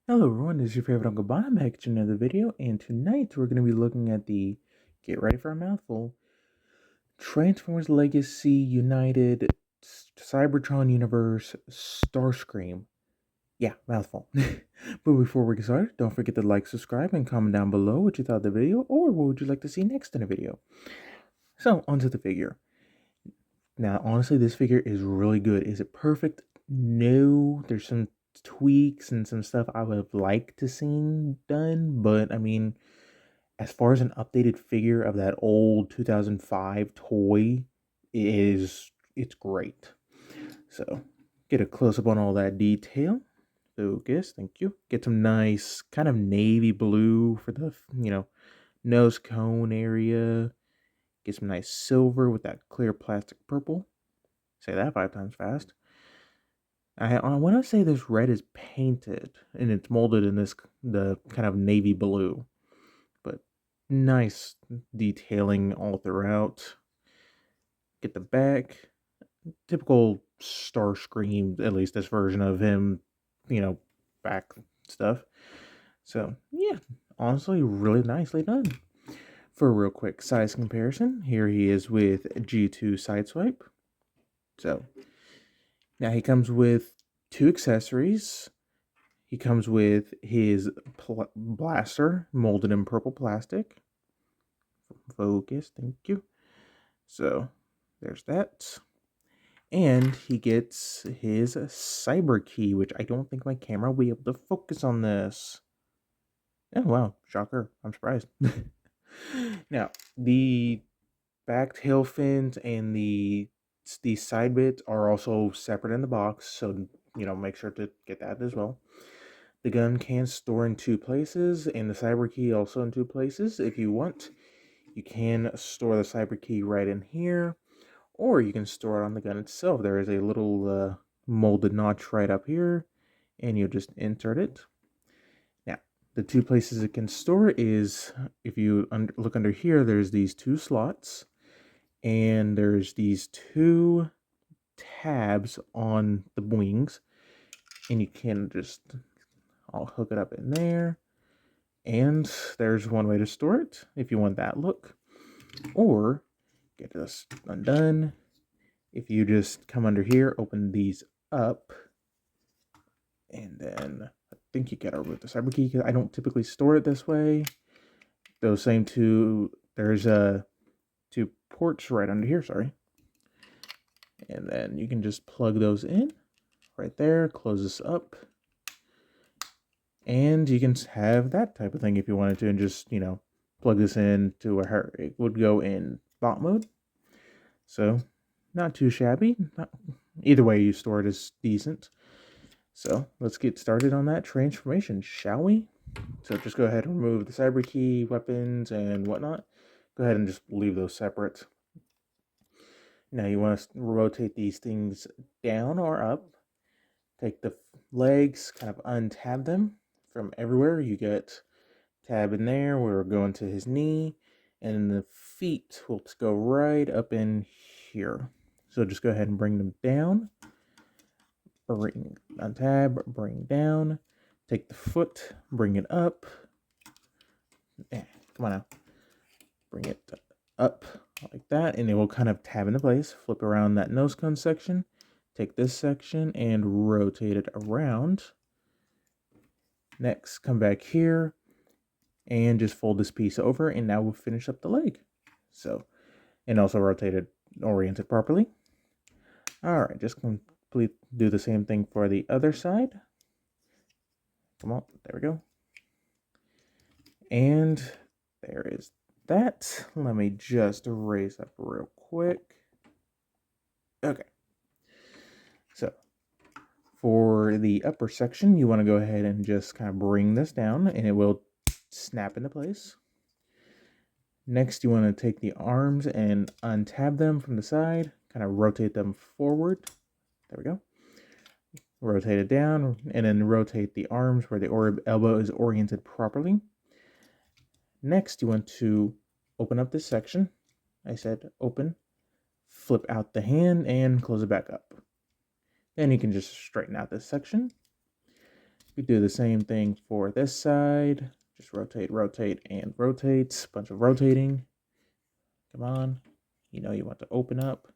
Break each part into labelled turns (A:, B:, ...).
A: Hello everyone, this is your favorite Uncle Bob back to another video, and tonight we're going to be looking at the, get ready for a mouthful, Transformers Legacy United Cybertron Universe Starscream. Yeah, mouthful. But before we get started, don't forget to like, subscribe, and comment down below what you thought of the video, or what would you like to see next in a video. So, onto the figure. Now, honestly, this figure is really good. Is it perfect? No, there's some tweaks and some stuff I would have liked to seen done, but I mean, as far as an updated figure of that old 2005 toy, it's great. So, get a close up on all that detail. Focus, thank you. Get some nice kind of navy blue for the, nose cone area. Get some nice silver with that clear plastic purple. Say that 5 times fast. I want to say this red is painted and it's molded in the kind of navy blue, but nice detailing all throughout. Get the back, typical Starscream, at least this version of him, you know, back stuff. So yeah, honestly, really nicely done. For a real quick size comparison, here he is with G2 Sideswipe. So now he comes with two accessories. He comes with his blaster molded in purple plastic. Focus, thank you. So there's that. And he gets his cyber key, which I don't think my camera will be able to focus on this. Oh, wow. Shocker. I'm surprised. Now, the back tail fins and the side bits are also separate in the box, so make sure to get that as well. The gun can store in two places, and the cyber key also in two places. If you want, you can store the cyber key right in here, or you can store it on the gun itself. There is a little molded notch right up here, and you'll just insert it. Now, the two places it can store is, if you look under here, there's these two slots, and there's these two tabs on the wings, and you can just, I'll hook it up in there, and there's one way to store it if you want that look. Or get this undone. If you just come under here, open these up, and then I think you gotta remove the cyber key because I don't typically store it this way. Those same two, there's two ports right under here, sorry. And then you can just plug those in right there, close this up, and you can have that type of thing if you wanted to, and just, plug this in to where it would go in bot mode. So, not too shabby. Either way you store it is decent. So, let's get started on that transformation, shall we? So, just go ahead and remove the cyber key, weapons, and whatnot. Go ahead and just leave those separate. Now, you want to rotate these things down or up. Take the legs, kind of untab them from everywhere. You get tab in there. We're going to his knee, and the feet will go right up in here. So just go ahead and bring them down. Untab, bring down. Take the foot, bring it up. Come on now. Bring it up like that, and it will kind of tab into place. Flip around that nose cone section. Take this section and rotate it around. Next, come back here and just fold this piece over, and now we'll finish up the leg. So, and also rotate it oriented properly. All right, just do the same thing for the other side. Come on, there we go. And there is that. Let me just erase up real quick. Okay. So, for the upper section, you want to go ahead and just kind of bring this down, and it will snap into place. Next, you want to take the arms and untab them from the side, kind of rotate them forward. There we go. Rotate it down, and then rotate the arms where the elbow is oriented properly. Next, you want to open up this section. I said open, flip out the hand, and close it back up. Then you can just straighten out this section. We do the same thing for this side. Just rotate, rotate, and rotate. Bunch of rotating. Come on. You know you want to open up.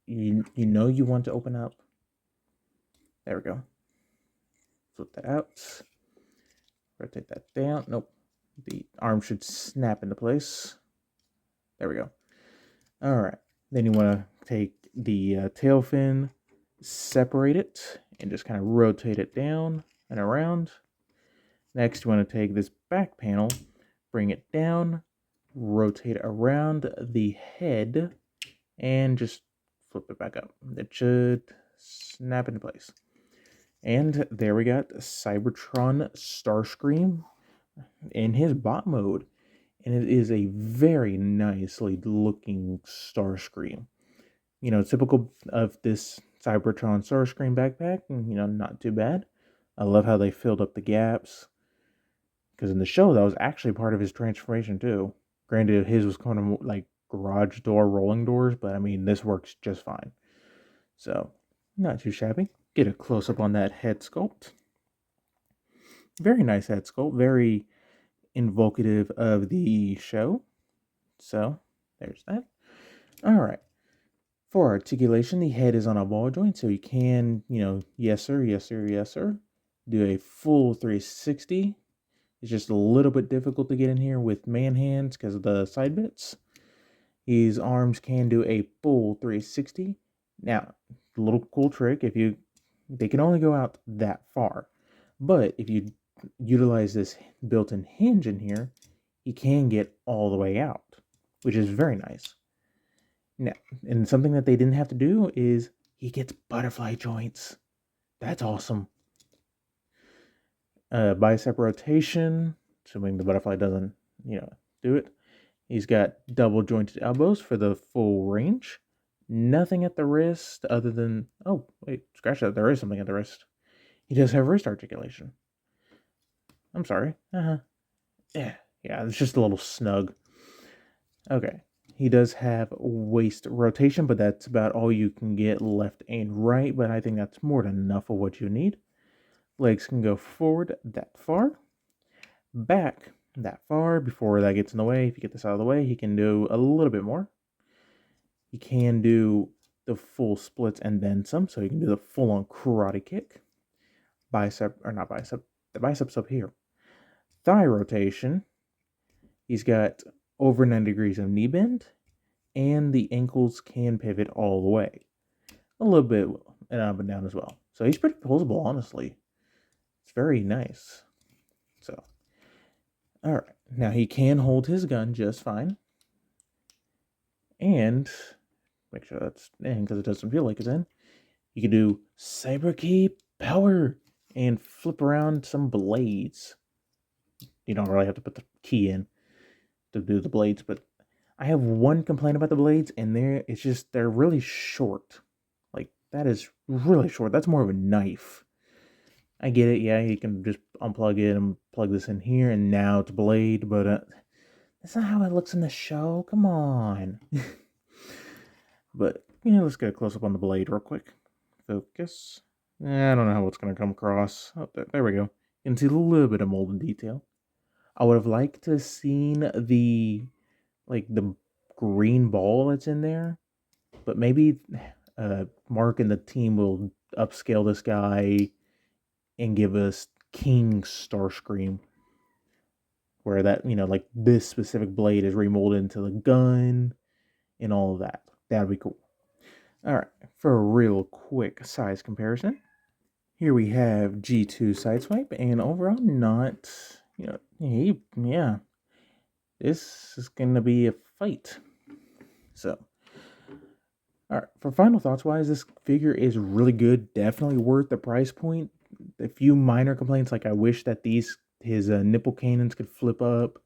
A: You know you want to open up. There we go. Flip that out. Rotate that down. Nope. The arm should snap into place. There we go. All right. Then you want to take the tail fin, separate it, and just kind of rotate it down and around. Next, you want to take this back panel, bring it down, rotate around the head, and just flip it back up. It should snap into place. And there we got Cybertron Starscream in his bot mode. And it is a very nicely looking Starscream. You know, typical of this Cybertron Starscream backpack, you know, not too bad. I love how they filled up the gaps. Because in the show, that was actually part of his transformation too. Granted, his was kind of like garage door rolling doors, but I mean, this works just fine. So, not too shabby. Get a close-up on that head sculpt. Very nice head sculpt. Very invocative of the show. So, there's that. Alright. For articulation, the head is on a ball joint, so you can, you know, yes sir, yes sir, yes sir. Do a full 360. It's just a little bit difficult to get in here with man hands because of the side bits. His arms can do a full 360. Now, a little cool trick, they can only go out that far. But if you utilize this built-in hinge in here, he can get all the way out, which is very nice. Now, and something that they didn't have to do is he gets butterfly joints. That's awesome. Bicep rotation, assuming the butterfly doesn't, you know, do it. He's got double jointed elbows for the full range. Nothing at the wrist other than, oh, wait, scratch that. There is something at the wrist. He does have wrist articulation. I'm sorry. Yeah, it's just a little snug. Okay. He does have waist rotation, but that's about all you can get left and right. But I think that's more than enough of what you need. Legs can go forward that far. Back that far before that gets in the way. If you get this out of the way, he can do a little bit more. He can do the full splits and then some, so he can do the full-on karate kick. The biceps up here. Thigh rotation. He's got over 90 degrees of knee bend, and the ankles can pivot all the way. A little bit and up and down as well. So he's pretty posable, honestly. It's very nice. So, all right. Now he can hold his gun just fine. And make sure that's in because it doesn't feel like it's in. You can do Cyber Key Power and flip around some blades. You don't really have to put the key in to do the blades, but I have one complaint about the blades, and they're really short. Like, that is really short. That's more of a knife. I get it, yeah, you can just unplug it and plug this in here, and now it's a blade, but that's not how it looks in the show. Come on. But, let's get a close-up on the blade real quick. Focus. I don't know how it's going to come across. Oh, there we go. You can see a little bit of molded detail. I would have liked to have seen the green ball that's in there, but maybe Mark and the team will upscale this guy and give us King Starscream, where that, like this specific blade is remolded into the gun and all of that. That'd be cool. All right, for a real quick size comparison, here we have G2 Sideswipe, and overall not, this is gonna be a fight. So, all right, for final thoughts wise, this figure is really good, definitely worth the price point. A few minor complaints, like I wish that his nipple cannons could flip up,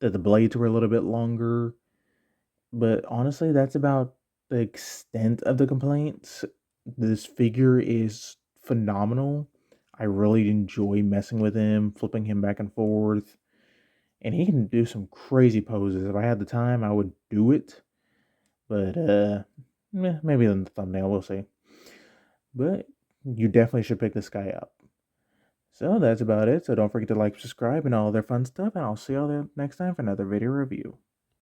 A: that the blades were a little bit longer, but honestly, that's about the extent of the complaints. This figure is phenomenal. I really enjoy messing with him, flipping him back and forth, and he can do some crazy poses. If I had the time, I would do it, but maybe in the thumbnail, we'll see. But you definitely should pick this guy up. So that's about it. So don't forget to like, subscribe, and all other fun stuff. And I'll see y'all there next time for another video review.